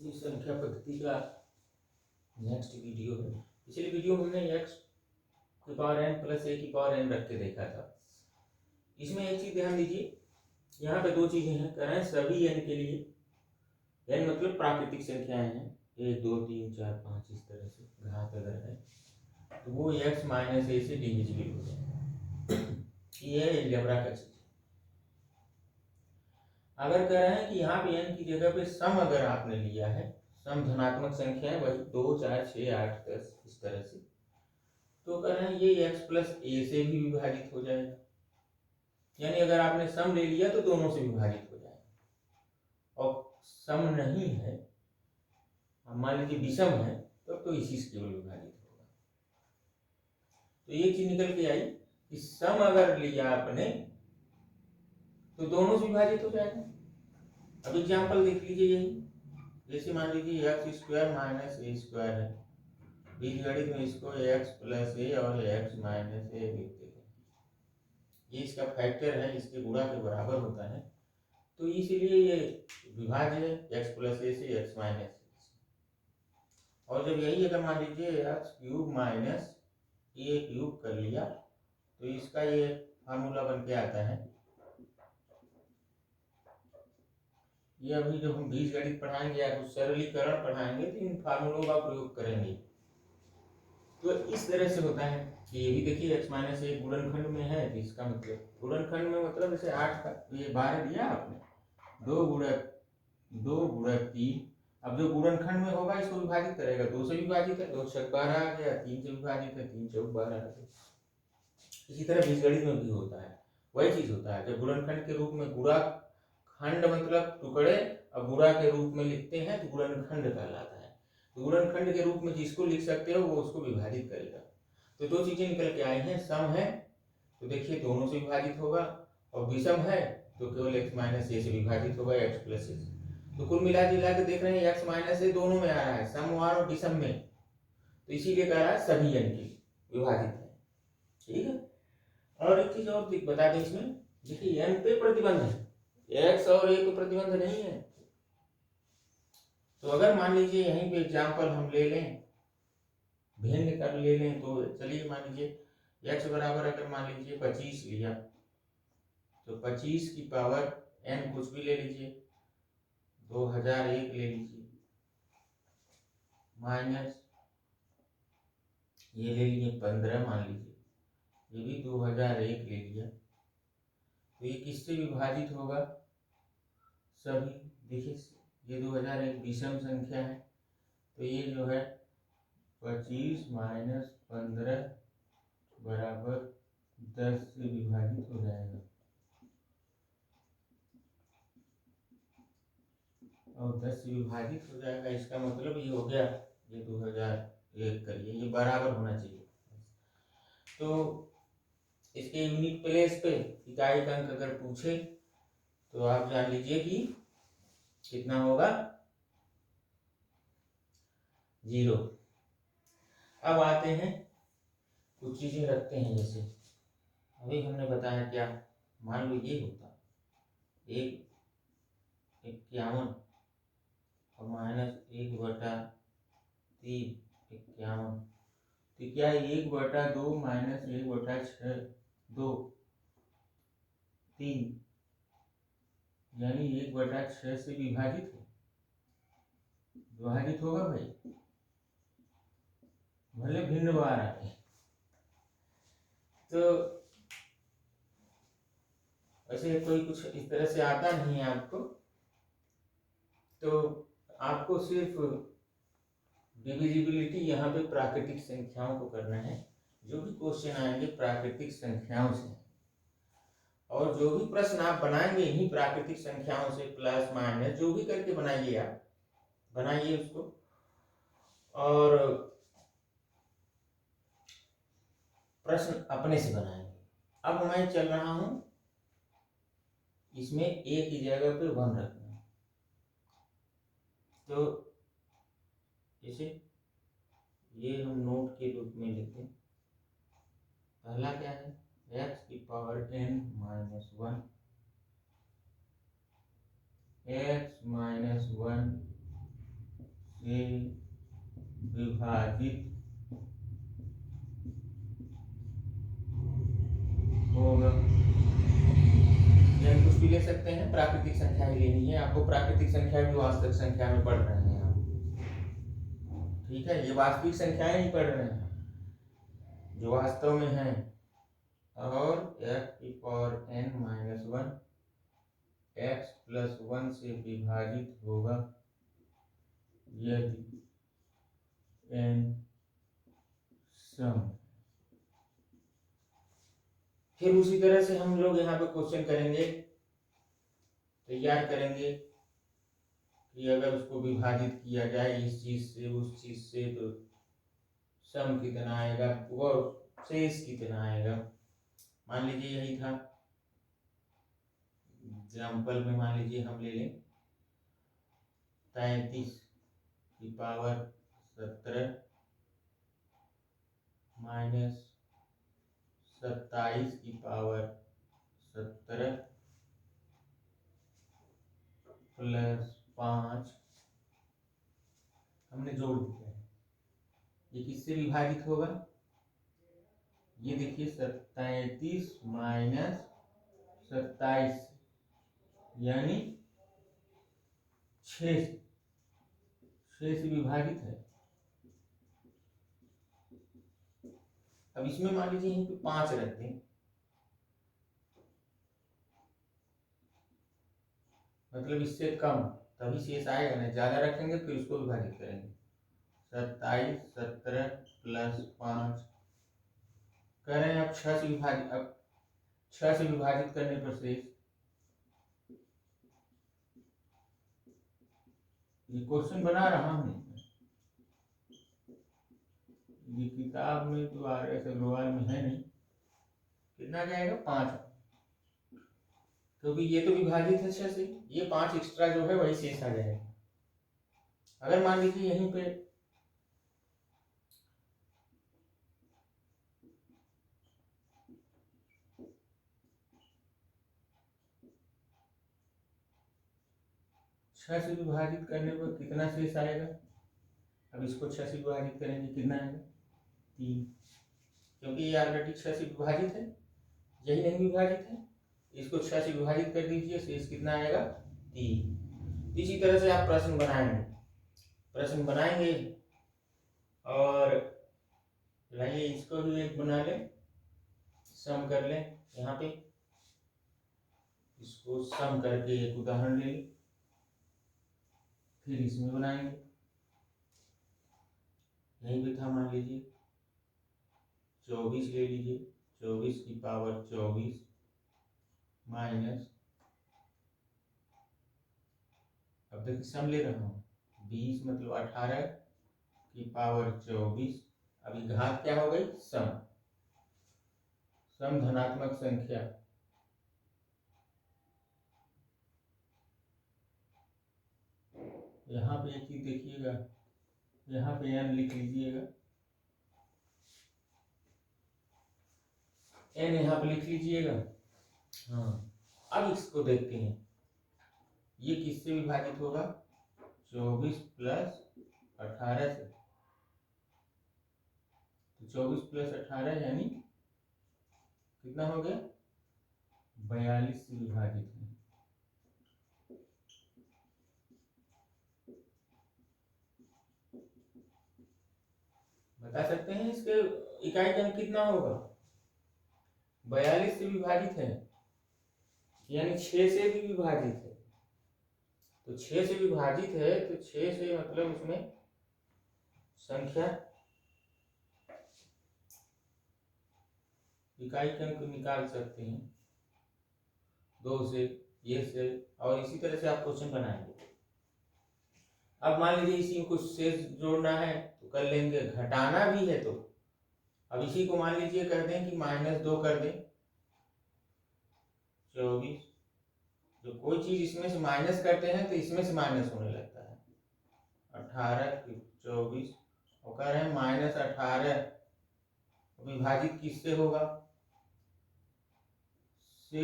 ये संख्या पद्धति का नेक्स्ट वीडियो है। पिछले वीडियो में हमने x की पावर n प्लस a की पावर n रख के देखा था। इसमें एक चीज ध्यान दीजिए, यहाँ पे दो चीजें हैं, कह रहे हैं सभी n के लिए, n मतलब प्राकृतिक संख्याएं हैं, 1 2 3 4 5 इस तरह से घात अगर है तो वो x माइनस a से डिविजिबल हो जाए। ये अलजेब्रा का चीज। अगर कह रहे हैं कि यहाँ पे n की जगह पे सम अगर आपने लिया है, सम धनात्मक संख्या है, वही 2 4 6 8 10 इस तरह से, तो कह रहे हैं ये x प्लस a से भी विभाजित हो जाएगा। यानी अगर आपने सम ले लिया तो दोनों से विभाजित हो जाएगा, और सम नहीं है, मान लीजिए विषम है, तो इसी से केवल विभाजित होगा। तो ये चीज निकल के आई कि सम अगर लिया आपने तो दोनों से विभाजित हो जाएगा। अब एग्जाम्पल देख लीजिए, यही जैसे मान लीजिए एक्स स्क्वायर माइनस ए स्क्वायर है, बीजगणित में इसको एक्स प्लस ए और एक्स माइनस ए लिखते हैं। ये इसका फैक्टर है, इसके गुणा के बराबर होता है, तो इसीलिए ये विभाज्य है एक्स प्लस ए से एक्स माइनस ए। और जब यही अगर मान लीजिए एक्स क्यूब माइनस ए क्यूब कर लिया तो इसका ये फार्मूला बन के आता है। ये अभी जब हम बीजगणित पढ़ाएंगे या कुछ सरलीकरण पढ़ाएंगे तो इन फार्मूलों का प्रयोग करेंगे। तो इस तरह से होता है कि ये भी देखिए x माइनस ए गुणनखंड में है, तो इसका मतलब गुणनखंड में मतलब जैसे 8 का ये 12 दिया आपने, 2 गुणक 3। अब जो गुणनखंड में होगा इसको विभाजित करेगा, 2 से विभाजित है, 2 छक 12 आ गया, 3 से विभाजित है, 3 चौक 12 आ गया। इसी तरह बीजगणित में भी होता है, वही चीज होता है। जब गुणनखंड के रूप में गुणा खंड मतलब टुकड़े और गुणा के रूप में लिखते हैं तो गुणनखंड कहलाता है। तो गुणनखंड के रूप में जिसको लिख सकते हो वो उसको विभाजित करेगा। तो दो चीजें निकल के आई हैं, सम है तो देखिए दोनों से विभाजित होगा, और विषम है तो केवल x माइनस ए से विभाजित होगा, x प्लस ए। तो कुल मिला जुला के देख रहे हैं x माइनस ए दोनों में आ रहा है, सम और विषम में, तो इसीलिए कह रहा है सभी n की विभाजित है। ठीक है। और एक चीज और बता दें इसमें, देखिए n पे प्रतिबंध है, x और a पे प्रतिबंध नहीं है। तो अगर मान लीजिए यहीं पे एग्जाम्पल हम ले लें, भिन्न कर ले लें, तो चलिए मान लीजिए x बराबर अगर मान लीजिए 25 लिया, तो 25 की पावर n कुछ भी ले लीजिए, 2001 ले लीजिए, माइनस ये ले लीजिए 15 मान लीजिए, ये भी 2001 ले लिया, तो ये किससे विभाजित होगा? सभी। देखिए ये 2001 विषम संख्या है, तो ये जो है 25 माइनस 15 बराबर 10 से विभाजित हो जाएगा, और 10 से विभाजित हो जाएगा, इसका मतलब ये हो गया, ये 2001 करिए, ये बराबर होना चाहिए। तो इसके यूनिट प्लेस पे इकाई का अंक अगर पूछे तो आप जान लीजिए कि कितना होगा, 0। अब आते हैं कुछ चीजें रखते हैं, जैसे अभी हमने बताया क्या, मान लो ये होता 151 और माइनस 1/3 51, तो क्या 1/2 माइनस 1/6 2 3 यानी 1/6 से विभाजित होगा भाई, भले भिन्न बार आए। तो ऐसे कोई कुछ इस तरह से आता नहीं है आपको, तो आपको सिर्फ डिविजिबिलिटी यहाँ पे प्राकृतिक संख्याओं को करना है। जो भी क्वेश्चन आएंगे प्राकृतिक संख्याओं से, और जो भी प्रश्न आप बनाएंगे इन्हीं प्राकृतिक संख्याओं से, प्लस माइनस जो भी करके बनाइए, आप बनाइए उसको। और प्रश्न अपने से बनाएंगे। अब मैं चल रहा हूं इसमें a की जगह पे 1 रखना, तो इसे ये हम नोट के रूप में लिखें। पहला क्या है, x की power n minus 1, x minus 1 आपको प्राकृतिक संख्या भी वास्तविक संख्या में पढ़ रहे हैं आप, ठीक है। ये वास्तविक संख्याएं ही पढ़ रहे हैं जो वास्तव में हैं। और f⁴n−1 x+1 से विभाजित होगा यदि n सम। फिर उसी तरह से हम लोग यहाँ पे क्वेश्चन करेंगे, तैयार करेंगे कि अगर उसको विभाजित किया जाए इस चीज से उस चीज से तो सम कितना आएगा और शेष कितना आएगा। मान लीजिए यही था एग्जाम्पल में, मान लीजिए हम ले लें 33⁻17 माइनस 27⁻17 प्लस 5 हमने जोड़ दिया है। ये किससे विभाजित होगा? ये देखिए 37 माइनस 27 यानी 6 से विभाजित है। अब इसमें मान लीजिए यहीं पे 5 रख दें, मतलब इससे कम, तभी शेष आएगा ना। ज्यादा रखेंगे तो इसको विभाजित करेंगे। 27 17 प्लस 5 कह रहे हैं अब 6 से विभाजित, अब 6 से विभाजित करने पर शेष। ये क्वेश्चन बना रहा हूं, ये किताब में तो RS अग्रवाल में है नहीं। कितना जाएगा? 5, क्योंकि ये तो विभाजित है 6 से, ये 5 एक्स्ट्रा जो है वही शेष आ जाएगा। अगर मान लीजिए यहीं पे छह से विभाजित करने पर कितना शेष आएगा? अब इसको 6 से विभाजित करेंगे, कितना आएगा? 3, क्योंकि ये ऑलरेडी 6 से विभाजित है, यही नहीं विभाजित है। इसको 6 से विभाजित कर दीजिए, शेष कितना आएगा? 3। इसी तरह से आप प्रश्न बनाएंगे और लाइए इसको भी एक बना लें, सम कर लें। यहाँ पे इसको सम करके एक उदाहरण ले लें, फिर इसमें बनाएंगे। यहीं पे था, मान लीजिए 24 ले लीजिए, 24 की पावर 24 माइनस, अब देखिए सम ले रहा हूँ, 20 मतलब 18 की पावर 24। अभी घात क्या हो गई? सम धनात्मक संख्या। यहाँ पे एक चीज देखिएगा, यहाँ पे n लिख लीजिएगा, n यहाँ पे लिख लीजिएगा। हाँ, अब इसको देखते हैं, ये किससे विभाजित होगा? 24 प्लस 18 से। तो 24 प्लस 18 यानी कितना हो गया? 42 से विभाजित है। बता सकते हैं इसके इकाई का कितना होगा? 42 से विभाजित है यानी 6 से भी विभाजित है। तो 6 से विभाजित है तो 6 से मतलब उसमें संख्या, इकाई के अंक निकाल सकते हैं 2 से, ये से, और इसी तरह से आप क्वेश्चन बनाएंगे। अब मान लीजिए इसी में कुछ शेष जोड़ना है तो कर लेंगे, घटाना भी है तो अब इसी को मान लीजिए कर दें कि -2 कर दें। 24, जो कोई चीज इसमें से माइनस करते हैं तो इसमें से माइनस होने लगता है। 18 की 24 और कह रहे हैं -18 विभाजित किससे होगा? से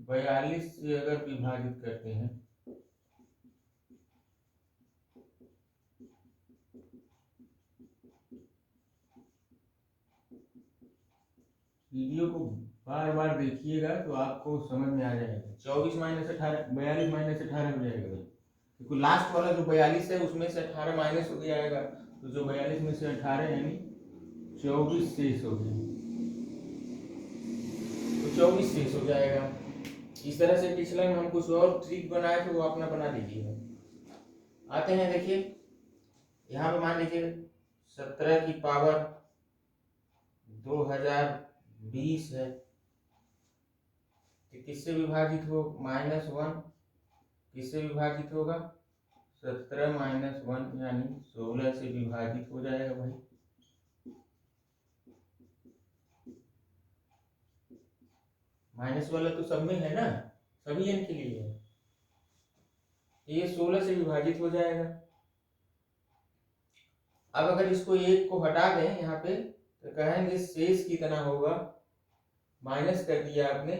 42 से अगर विभाजित करते हैं, वीडियो को बार बार देखिएगा तो आपको समझ में आ जाएगा। 24 माइनस 18, 42 माइनस 18 हो जाएगा भाई, क्योंकि लास्ट वाला जो 42 है उसमें से 18 माइनस हो गया आएगा, तो जो 42 में से 18 यानी 24 शेष हो गया, तो 24 शेष हो जाएगा। इस तरह से पिछले में हम कुछ और ट्रिक बनाए थे, वो अपना बना लीजिएगा। आते हैं, देखिए यहाँ पे मान लीजिए 17 की पावर 2020 है, तो किससे विभाजित हो, -1 किससे विभाजित होगा, 17 माइनस 1 यानी 16 से विभाजित हो जाएगा भाई। माइनस वाला तो सब में है ना, सभी n के लिए है, ये 16 से विभाजित हो जाएगा। अब अगर इसको 1 को हटा दें यहाँ पे, तो कहेंगे शेष कितना होगा, माइनस कर दिया आपने,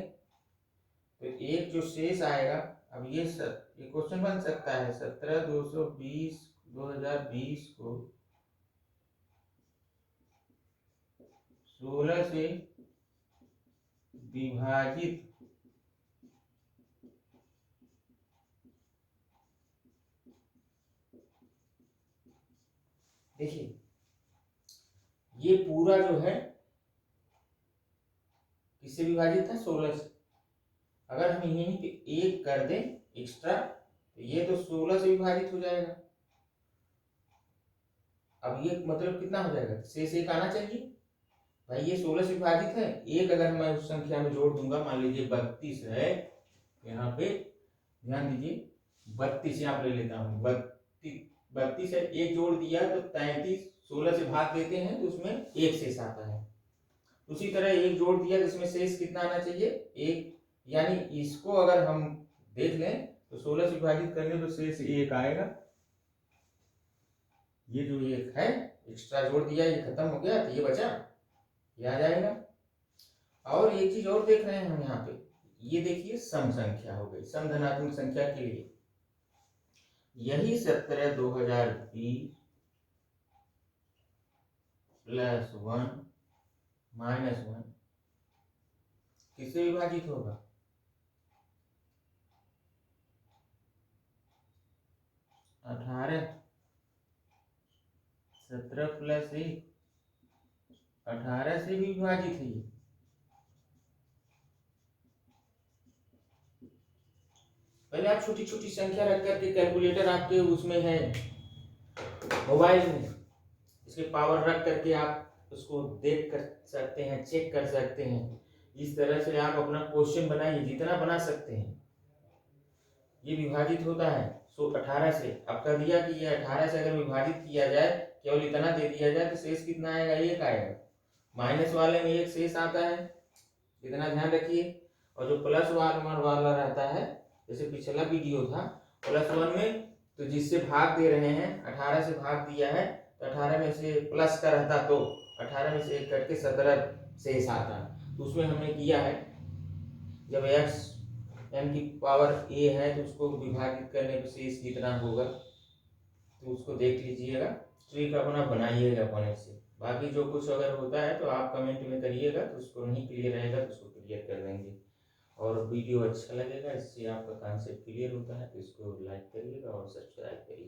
तो एक जो शेष आएगा, अब ये क्वेश्चन बन सकता है 17/220/2020 को 16 से विभाजित देखिए ये पूरा जो है किससे विभाजित था, 16 से। अगर हम यहीं पे 1 कर दें एक्स्ट्रा, तो ये तो 16 से विभाजित हो जाएगा। अब ये मतलब कितना हो जाएगा, शेष 1 आना चाहिए भाई, ये 16 से विभाजित है, 1 अगर मैं उस संख्या में जोड़ दूंगा, मान लीजिए 32 है, यहाँ पे ध्यान दीजिए 32 यहाँ पे ले लेता हूँ, 32 है, 1 जोड़ दिया तो 33, 16 से भाग देते हैं तो उसमें 1 शेष आता है। उसी तरह 1 जोड़ दिया जिसमें शेष कितना आना चाहिए, 1, यानी इसको अगर हम देख लें तो 16 से विभाजित करने तो शेष 1 आएगा। ये जो 1 है एक्स्ट्रा जोड़ दिया, ये खत्म हो गया, तो ये बचा, ये आ जाएगा। और एक चीज और देख रहे हैं हम यहाँ पे, ये देखिए सम संख्या हो गई, सम धनात्मक संख्या के लिए यही 17/2020 + 1 - 1 किससे विभाजित होगा, 18, 17 + 1 18 से भी विभाजित है। पहले आप छोटी छोटी संख्या रख करके, कैलकुलेटर आपके उसमें है मोबाइल में, इसके पावर रख करके आप उसको देख कर सकते हैं, चेक कर सकते हैं। इस तरह से आप अपना क्वेश्चन बनाइए, जितना बना सकते हैं। ये विभाजित होता है 18 से, आपका दिया कि ये 18 से अगर विभाजित किया जाए, केवल इतना दे दिया जाए, तो शेष कितना आएगा, 1 आएगा। माइनस वाले में 1 शेष आता है, इतना ध्यान रखिए। और जो प्लस वाला रहता है, जैसे पिछला वीडियो था +1 में, तो जिससे भाग दे रहे हैं, 18 से भाग दिया है, तो 18 में से प्लस का रहता तो 18 में से 1 करके 17 शेष आता, तो उसमें हमने किया है जब x n की पावर a है तो उसको विभाजित करने पर शेष कितना होगा, तो उसको देख लीजिएगा, ट्रिक अपना बनाइएगा अपने से। बाकी जो कुछ अगर होता है तो आप कमेंट में करिएगा, तो उसको नहीं क्लियर रहेगा तो उसको क्लियर कर देंगे। और वीडियो अच्छा लगेगा, इससे आपका कॉन्सेप्ट क्लियर होता है, तो इसको लाइक करिएगा और सब्सक्राइब करिए।